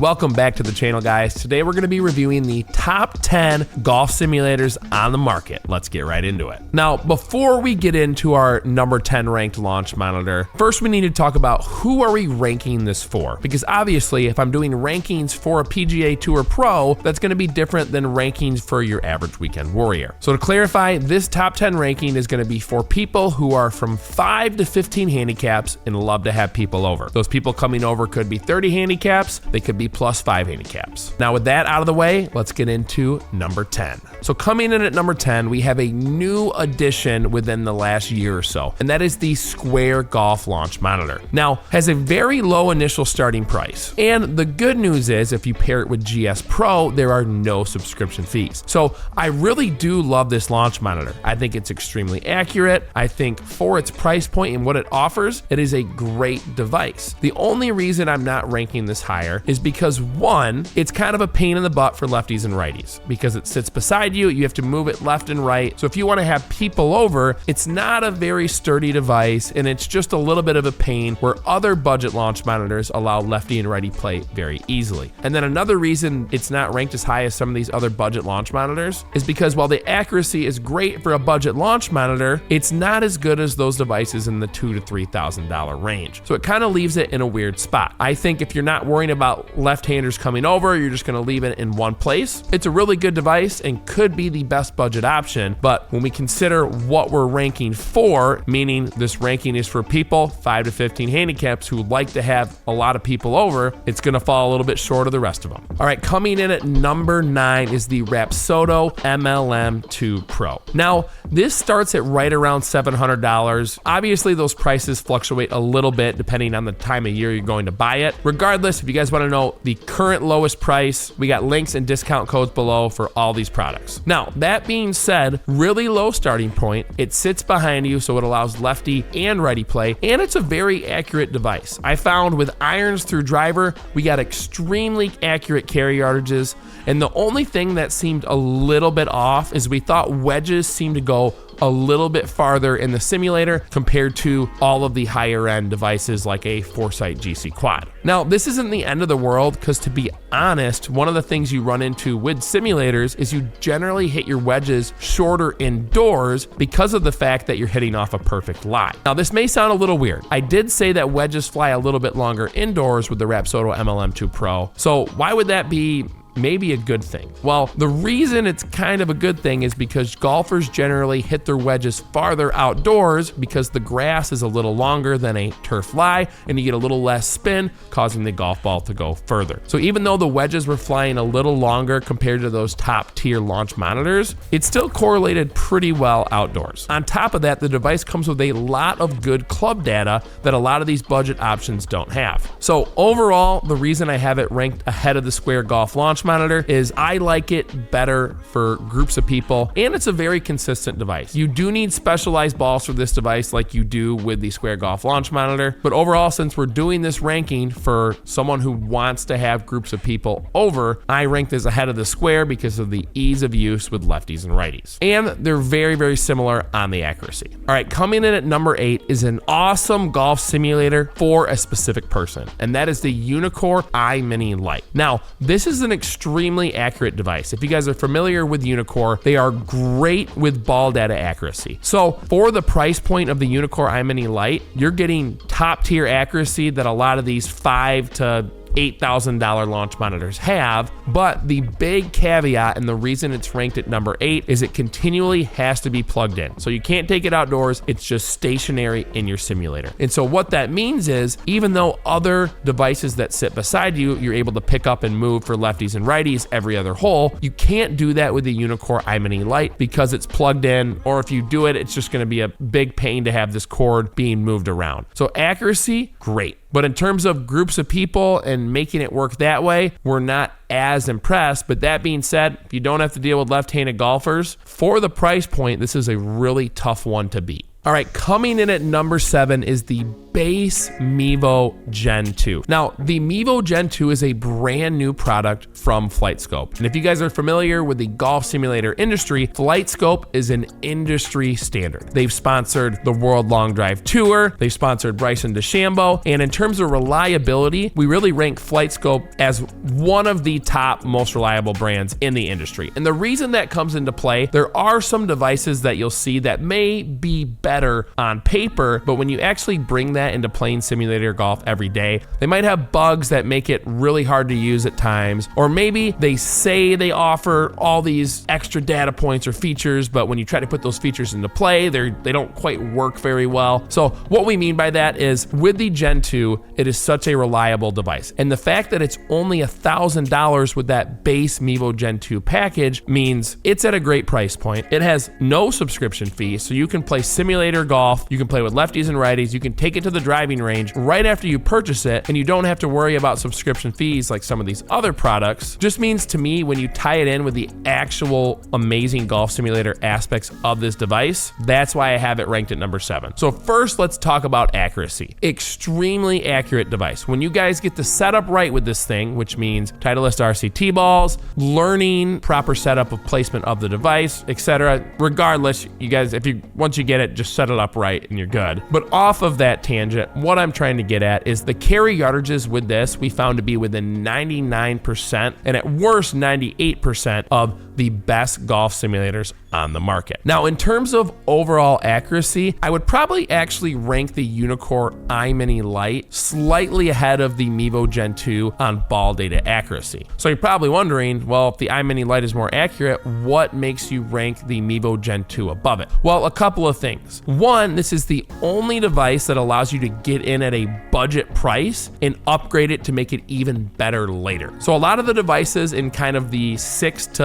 Welcome back to the channel, guys. Today we're going to be reviewing the top 10 golf simulators on the market. Let's get right into it. Now, before we get into our number 10 ranked launch monitor, first we need to talk about who are we ranking this for? Because obviously, if I'm doing rankings for a PGA Tour Pro, that's going to be different than rankings for your average weekend warrior. So to clarify, this top 10 ranking is going to be for people who are from 5 to 15 handicaps and love to have people over. Those people coming over could be 30 handicaps, they could be +5 handicaps. Now with that out of the way, let's get into number 10. So coming in at number 10, we have a new addition within the last year or so, and that is the Square Golf Launch Monitor. Now, has a very low initial starting price. And the good news is if you pair it with GS Pro, there are no subscription fees. So I really do love this launch monitor. I think it's extremely accurate. I think for its price point and what it offers, it is a great device. The only reason I'm not ranking this higher is because one, it's kind of a pain in the butt for lefties and righties because it sits beside you, you have to move it left and right. So if you want to have people over, it's not a very sturdy device and it's just a little bit of a pain where other budget launch monitors allow lefty and righty play very easily. And then another reason it's not ranked as high as some of these other budget launch monitors is because while the accuracy is great for a budget launch monitor, it's not as good as those devices in the $2,000 to $3,000 range. So it kind of leaves it in a weird spot. I think if you're not worrying about left-handers coming over, you're just going to leave it in one place. It's a really good device and could be the best budget option, but when we consider what we're ranking for, meaning this ranking is for people 5 to 15 handicaps who like to have a lot of people over, it's going to fall a little bit short of the rest of them. All right, coming in at number 9 is the Rapsodo MLM2PRO. Now, this starts at right around $700. Obviously, those prices fluctuate a little bit depending on the time of year you're going to buy it. Regardless, if you guys want to know the current lowest price, we got links and discount codes below for all these products. Now, that being said, really low starting point. It sits behind you, so it allows lefty and righty play, and it's a very accurate device. I found with irons through driver, we got extremely accurate carry yardages, and the only thing that seemed a little bit off is we thought wedges seemed to go a little bit farther in the simulator compared to all of the higher end devices like a Foresight GCquad. Now, this isn't the end of the world because, to be honest, one of the things you run into with simulators is you generally hit your wedges shorter indoors because of the fact that you're hitting off a perfect lie. Now, this may sound a little weird. I did say that wedges fly a little bit longer indoors with the Rapsodo MLM2PRO. So why would that be maybe a good thing? Well, the reason it's kind of a good thing is because golfers generally hit their wedges farther outdoors because the grass is a little longer than a turf lie and you get a little less spin, causing the golf ball to go further. So even though the wedges were flying a little longer compared to those top tier launch monitors, it still correlated pretty well outdoors. On top of that, the device comes with a lot of good club data that a lot of these budget options don't have. So overall, the reason I have it ranked ahead of the Square Golf Launch Monitor is I like it better for groups of people, and it's a very consistent device. You do need specialized balls for this device like you do with the Square Golf Launch Monitor, but overall, since we're doing this ranking for someone who wants to have groups of people over, I rank this ahead of the Square because of the ease of use with lefties and righties. And they're very, very similar on the accuracy. All right, coming in at number 8 is an awesome golf simulator for a specific person, and that is the Uneekor Eye Mini Lite. Now, this is an extremely accurate device. If you guys are familiar with Uneekor, they are great with ball data accuracy. So for the price point of the Uneekor Eye Mini Lite, you're getting top tier accuracy that a lot of these $5,000 to $8,000 launch monitors have, but the big caveat and the reason it's ranked at number 8 is it continually has to be plugged in. So you can't take it outdoors, it's just stationary in your simulator. And so what that means is even though other devices that sit beside you, you're able to pick up and move for lefties and righties every other hole, you can't do that with the Uneekor Eye Mini Lite because it's plugged in, or if you do it, it's just gonna be a big pain to have this cord being moved around. So accuracy, great. But in terms of groups of people and making it work that way, we're not as impressed. But that being said, if you don't have to deal with left-handed golfers, for the price point, this is a really tough one to beat. All right, coming in at number 7 is the base MEVO Gen 2. Now, the MEVO Gen 2 is a brand new product from FlightScope. And if you guys are familiar with the golf simulator industry, FlightScope is an industry standard. They've sponsored the World Long Drive Tour, they've sponsored Bryson DeChambeau, and in terms of reliability, we really rank FlightScope as one of the top most reliable brands in the industry. And the reason that comes into play, there are some devices that you'll see that may be better on paper, but when you actually bring that into playing simulator golf every day, they might have bugs that make it really hard to use at times, or maybe they say they offer all these extra data points or features, but when you try to put those features into play, they don't quite work very well. So what we mean by that is with the Gen 2, it is such a reliable device. And the fact that it's only $1,000 with that base MEVO Gen 2 package means it's at a great price point. It has no subscription fee, so you can play simulator golf, you can play with lefties and righties, you can take it to the driving range right after you purchase it, and you don't have to worry about subscription fees like some of these other products. Just means to me, when you tie it in with the actual amazing golf simulator aspects of this device, that's why I have it ranked at number 7. So first, let's talk about accuracy. Extremely accurate device. When you guys get the setup right with this thing, which means Titleist RCT balls, learning proper setup of placement of the device, etc. Regardless, you guys, once you get it, just set it up right and you're good. But off of that tangent, what I'm trying to get at is the carry yardages with this we found to be within 99% and at worst 98% of the best golf simulators on the market. Now, in terms of overall accuracy, I would probably actually rank the Uneekor Eye Mini Lite slightly ahead of the MEVO Gen 2 on ball data accuracy. So you're probably wondering, well, if the Eye Mini Lite is more accurate, what makes you rank the MEVO Gen 2 above it? Well, a couple of things. One, this is the only device that allows you to get in at a budget price and upgrade it to make it even better later. So a lot of the devices in kind of the $6,000 to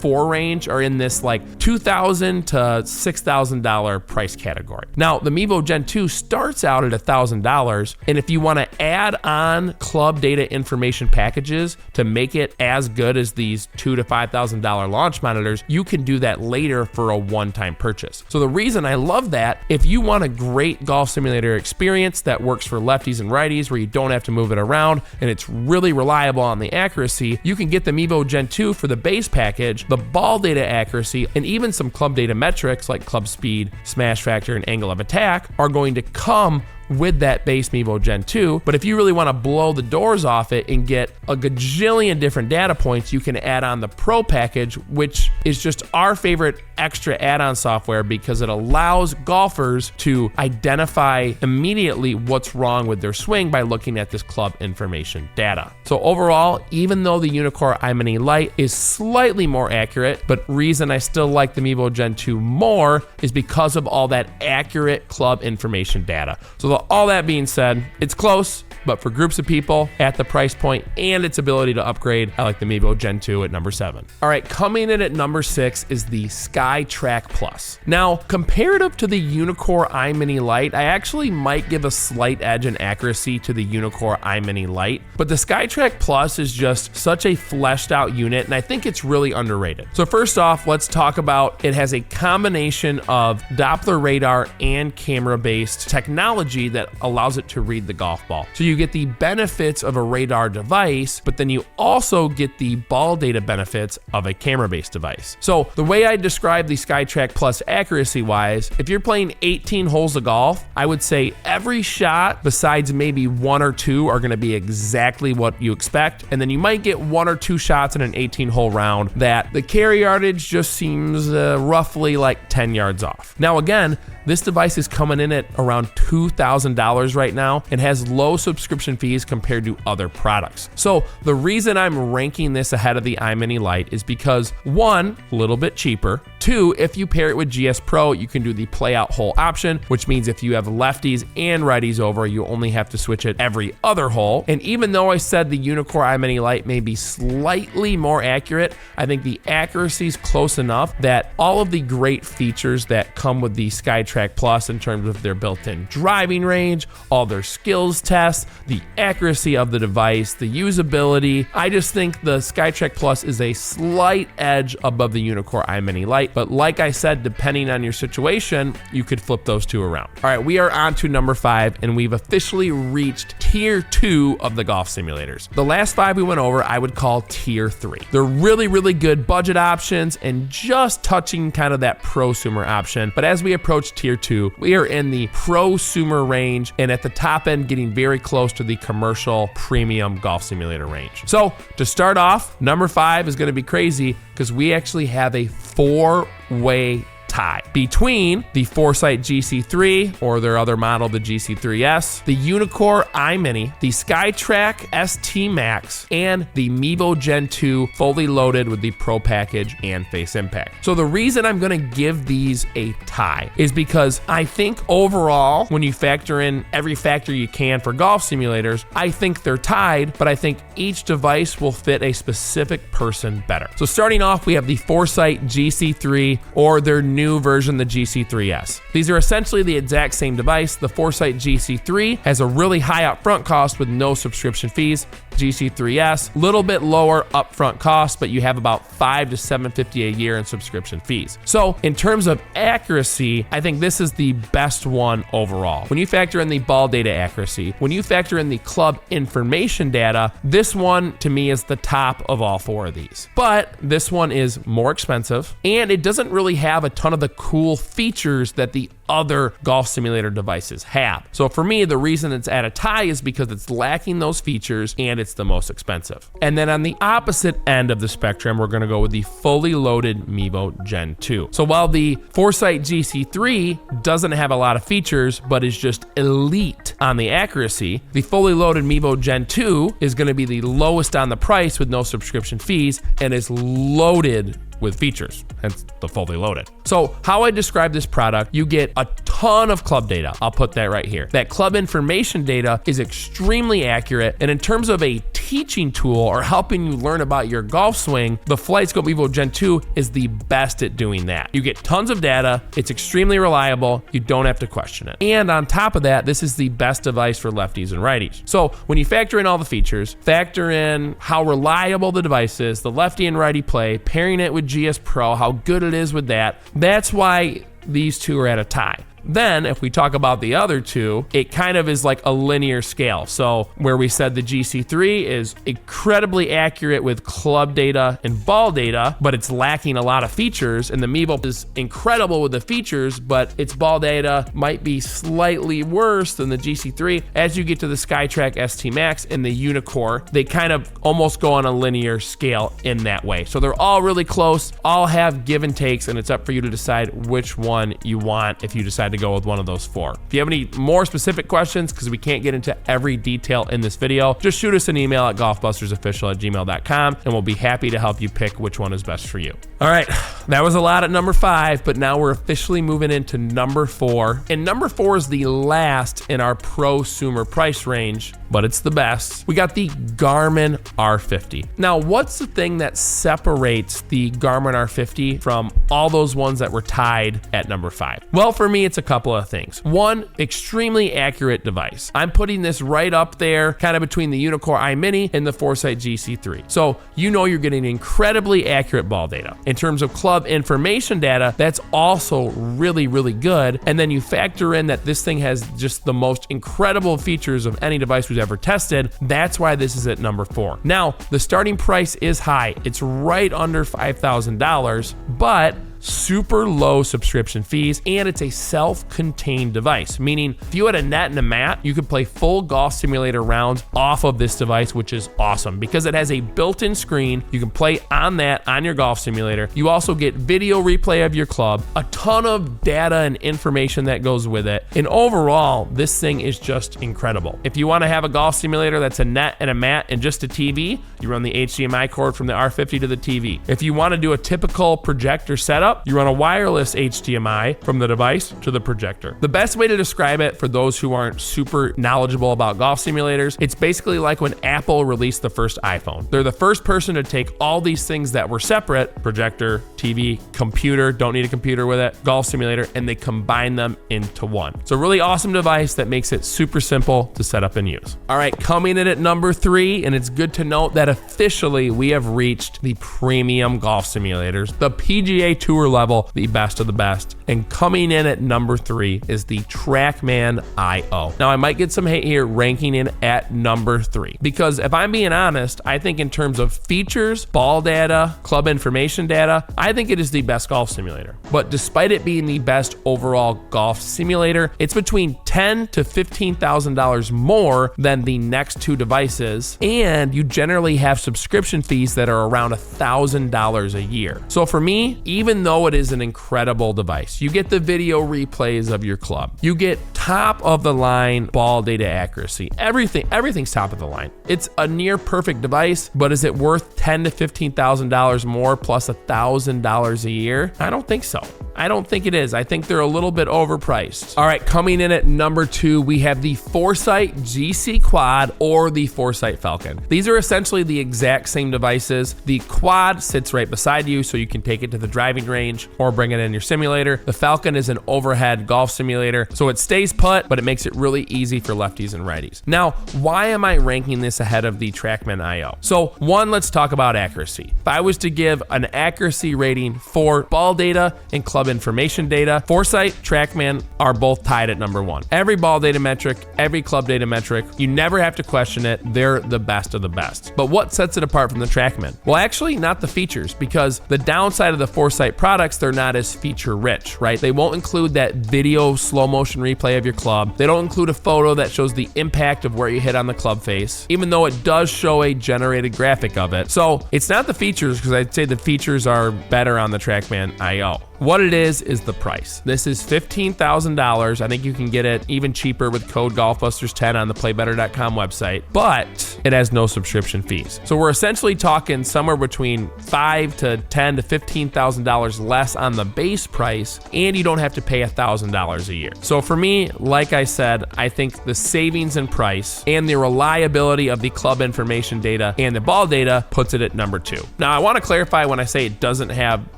$4,000 range are in this like $2,000 to $6,000 price category. Now, the MEVO Gen 2 starts out at $1,000, and if you want to add on club data information packages to make it as good as these $2,000 to $5,000 launch monitors, you can do that later for a one-time purchase. So the reason I love that, if you want a great golf simulator experience that works for lefties and righties where you don't have to move it around and it's really reliable on the accuracy, you can get the MEVO Gen 2 for the base package, the ball data accuracy, and even some club data metrics like club speed, smash factor, and angle of attack are going to come with that base MEVO Gen 2. But if you really want to blow the doors off it and get a gajillion different data points, you can add on the Pro package, which is just our favorite extra add-on software because it allows golfers to identify immediately what's wrong with their swing by looking at this club information data. So overall, even though the Uneekor Eye Mini Lite is slightly more accurate, but reason I still like the MEVO Gen 2 more is because of all that accurate club information data. So all that being said, it's close, but for groups of people at the price point and its ability to upgrade, I like the MEVO Gen 2 at number 7. All right, coming in at number 6 is the Skytrak Plus. Now, comparative to the Uneekor Eye Mini Lite, I actually might give a slight edge in accuracy to the Uneekor Eye Mini Lite, but the Skytrak Plus is just such a fleshed out unit, and I think it's really underrated. So first off, let's talk about it has a combination of Doppler radar and camera-based technology that allows it to read the golf ball. So you get the benefits of a radar device, but then you also get the ball data benefits of a camera-based device. So the way I describe the Skytrak Plus accuracy-wise, if you're playing 18 holes of golf, I would say every shot besides maybe 1 or 2 are gonna be exactly what you expect, and then you might get 1 or 2 shots in an 18-hole round that the carry yardage just seems roughly like 10 yards off. Now again, this device is coming in at around $2,000 right now and has low subscription fees compared to other products. So the reason I'm ranking this ahead of the Eye Mini Lite is because 1, a little bit cheaper. 2, if you pair it with GS Pro, you can do the play out hole option, which means if you have lefties and righties over, you only have to switch it every other hole. And even though I said the Uneekor Eye Mini Lite may be slightly more accurate, I think the accuracy is close enough that all of the great features that come with the Skytrak Plus in terms of their built-in driving range, all their skills tests, the accuracy of the device, the usability, I just think the Skytrak Plus is a slight edge above the Uneekor Eye Mini Lite. right? But like I said, depending on your situation, you could flip those two around. All right, we are on to number 5, and we've officially reached tier 2 of the golf simulators. The last 5 we went over, I would call tier 3. They're really, really good budget options and just touching kind of that prosumer option. But as we approach tier 2, we are in the prosumer range and at the top end getting very close to the commercial premium golf simulator range. So to start off, number 5 is going to be crazy because we actually have a 4-way tie between the Foresight GC3 or their other model, the GC3s, the Uneekor Eye Mini, the Skytrak ST MAX, and the MEVO GEN2 fully loaded with the Pro package and face impact. So the reason I'm gonna give these a tie is because I think overall, when you factor in every factor you can for golf simulators, I think they're tied, but I think each device will fit a specific person better. So starting off, we have the Foresight GC3 or their new version, the GC3s. These are essentially the exact same device. The Foresight GC3 has a really high upfront cost with no subscription fees. GC3s, little bit lower upfront cost, but you have about $500 to $750 a year in subscription fees. So in terms of accuracy, I think this is the best one overall. When you factor in the ball data accuracy, when you factor in the club information data, this one to me is the top of all 4 of these. But this one is more expensive and it doesn't really have a ton of the cool features that the other golf simulator devices have. So for me, the reason it's at a tie is because it's lacking those features and it's the most expensive. And then on the opposite end of the spectrum, we're gonna go with the fully loaded MEVO Gen2. So while the Foresight GC3 doesn't have a lot of features, but is just elite on the accuracy, the fully loaded MEVO Gen2 is gonna be the lowest on the price with no subscription fees and is loaded with features, hence the fully loaded. So how I describe this product, you get a ton of club data. I'll put that right here. That club information data is extremely accurate. And in terms of a teaching tool or helping you learn about your golf swing, the FlightScope MEVO Gen2 is the best at doing that. You get tons of data. It's extremely reliable. You don't have to question it. And on top of that, this is the best device for lefties and righties. So when you factor in all the features, factor in how reliable the device is, the lefty and righty play, pairing it with GS Pro, how good it is with that, that's why these two are at a tie. Then if we talk about the other two, it kind of is like a linear scale. So where we said the GC3 is incredibly accurate with club data and ball data, but it's lacking a lot of features, and the MEVO is incredible with the features, but its ball data might be slightly worse than the GC3. As you get to the Skytrak ST MAX and the Uneekor, they kind of almost go on a linear scale in that way. So they're all really close, all have give and takes, and it's up for you to decide which one you want if you decide to go with one of those 4. If you have any more specific questions, because we can't get into every detail in this video, just shoot us an email at golfbustersofficial@gmail.com and we'll be happy to help you pick which one is best for you. All right, that was a lot at number 5, but now we're officially moving into number 4. And number 4 is the last in our prosumer price range, but it's the best. We got the Garmin R50. Now, what's the thing that separates the Garmin R50 from all those ones that were tied at number 5? Well, for me, it's a couple of things. One, extremely accurate device. I'm putting this right up there, kind of between the Uneekor Eye Mini and the Foresight GC3. So you know you're getting incredibly accurate ball data. In terms of club information data, that's also really, really good. And then you factor in that this thing has just the most incredible features of any device we've ever tested. That's why this is at number 4. Now, the starting price is high. It's right under $5,000, but super low subscription fees, and it's a self-contained device, meaning if you had a net and a mat, you could play full golf simulator rounds off of this device, which is awesome because it has a built-in screen. You can play on that on your golf simulator. You also get video replay of your club, a ton of data and information that goes with it, and overall, this thing is just incredible. If you want to have a golf simulator that's a net and a mat and just a TV, you run the HDMI cord from the R50 to the TV. If you want to do a typical projector setup, you run a wireless HDMI from the device to the projector. The best way to describe it for those who aren't super knowledgeable about golf simulators, it's basically like when Apple released the first iPhone. They're the first person to take all these things that were separate, projector, TV, computer, don't need a computer with it, golf simulator, and they combine them into one. It's a really awesome device that makes it super simple to set up and use. All right, coming in at number 3, and it's good to note that officially we have reached the premium golf simulators, the PGA Tour tour level, the best of the best. And coming in at number 3 is the Trackman IO. Now I might get some hate here ranking in at number 3, because if I'm being honest, I think in terms of features, ball data, club information data, I think it is the best golf simulator. But despite it being the best overall golf simulator, it's between $10,000 to $15,000 more than the next 2 devices, and you generally have subscription fees that are around $1,000 a year. So for me, even though it is an incredible device, you get the video replays of your club, you get top of the line ball data accuracy, everything's top of the line. It's a near perfect device, but is it worth $10,000 to $15,000 more plus $1,000 a year? I don't think so. I don't think it is. I think they're a little bit overpriced. All right, coming in at number 2, we have the Foresight GCquad or the Foresight Falcon. These are essentially the exact same devices. The quad sits right beside you, so you can take it to the driving range or bring it in your simulator. The Falcon is an overhead golf simulator, so it stays put, but it makes it really easy for lefties and righties. Now, why am I ranking this ahead of the Trackman IO? So one, let's talk about accuracy. If I was to give an accuracy rating for ball data and club information data, Foresight, Trackman are both tied at number 1. Every ball data metric, every club data metric, you never have to question it. They're the best of the best. But what sets it apart from the Trackman? Well, actually not the features, because the downside of the Foresight products, they're not as feature rich, right? They won't include that video slow motion replay of your club. They don't include a photo that shows the impact of where you hit on the club face, even though it does show a generated graphic of it. So it's not the features, because I'd say the features are better on the Trackman IO. What it is the price. This is $15,000. I think you can get it even cheaper with code GolfBusters10 on the playbetter.com website, but it has no subscription fees. So we're essentially talking somewhere between $5,000 to $10,000 to $15,000 less on the base price, and you don't have to pay $1,000 a year. So for me, like I said, I think the savings in price and the reliability of the club information data and the ball data puts it at number 2. Now I want to clarify, when I say it doesn't have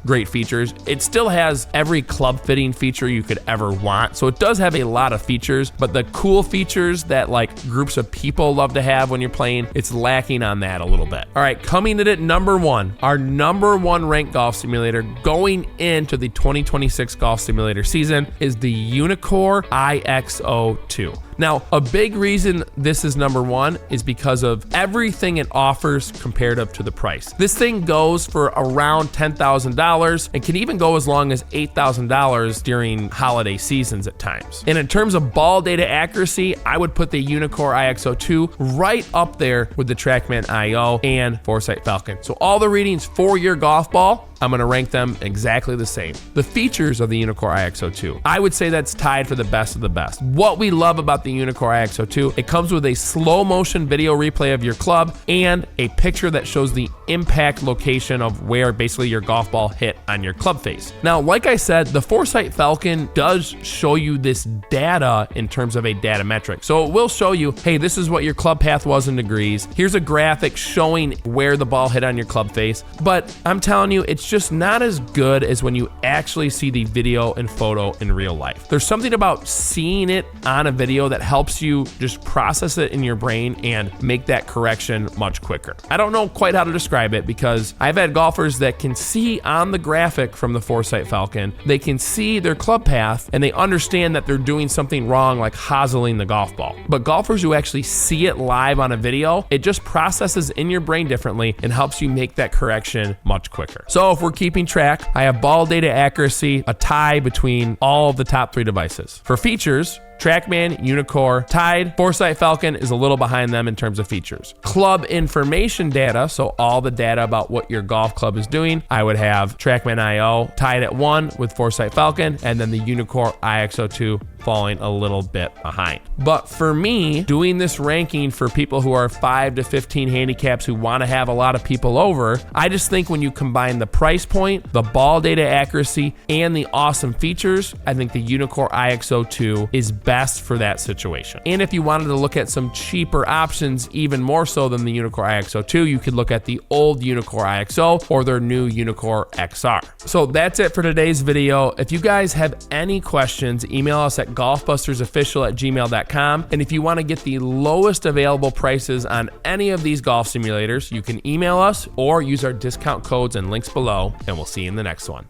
great features, it still has every club fitting feature you could ever want. So it does have a lot of features, but the cool features that like groups of people love to have when you're playing, it's lacking on that a little bit. All right, coming in at number 1, our number 1 ranked golf simulator going into the 2026 golf simulator season is the Uneekor EYEX02. Now, a big reason this is number 1 is because of everything it offers comparative to the price. This thing goes for around $10,000 and can even go as long as $8,000 during holiday seasons at times. And in terms of ball data accuracy, I would put the Uneekor EYEX02 right up there with the Trackman IO and Foresight Falcon. So all the readings for your golf ball, I'm gonna rank them exactly the same. The features of the Uneekor EYEX02, I would say that's tied for the best of the best. What we love about the Uneekor EYEX02, it comes with a slow motion video replay of your club and a picture that shows the impact location of where basically your golf ball hit on your club face. Now, like I said, the Foresight Falcon does show you this data in terms of a data metric. So it will show you, hey, this is what your club path was in degrees. Here's a graphic showing where the ball hit on your club face. But I'm telling you, it's just not as good as when you actually see the video and photo in real life. There's something about seeing it on a video that helps you just process it in your brain and make that correction much quicker. I don't know quite how to describe it, because I've had golfers that can see on the graphic from the Foresight Falcon, they can see their club path and they understand that they're doing something wrong, like hoseling the golf ball. But golfers who actually see it live on a video, it just processes in your brain differently and helps you make that correction much quicker. So if we're keeping track, I have ball data accuracy, a tie between all of the top 3 devices. For features, Trackman, Uneekor, tied. Foresight Falcon is a little behind them in terms of features. Club information data, so all the data about what your golf club is doing, I would have Trackman IO tied at 1 with Foresight Falcon, and then the Uneekor EYEX02 falling a little bit behind. But for me, doing this ranking for people who are 5 to 15 handicaps who want to have a lot of people over, I just think when you combine the price point, the ball data accuracy, and the awesome features, I think the Uneekor EYEX02 is best for that situation. And if you wanted to look at some cheaper options, even more so than the Uneekor EYEX02, you could look at the old Uneekor EYEXO or their new Uneekor XR. So that's it for today's video. If you guys have any questions, email us at golfbustersofficial@gmail.com. And if you want to get the lowest available prices on any of these golf simulators, you can email us or use our discount codes and links below, and we'll see you in the next one.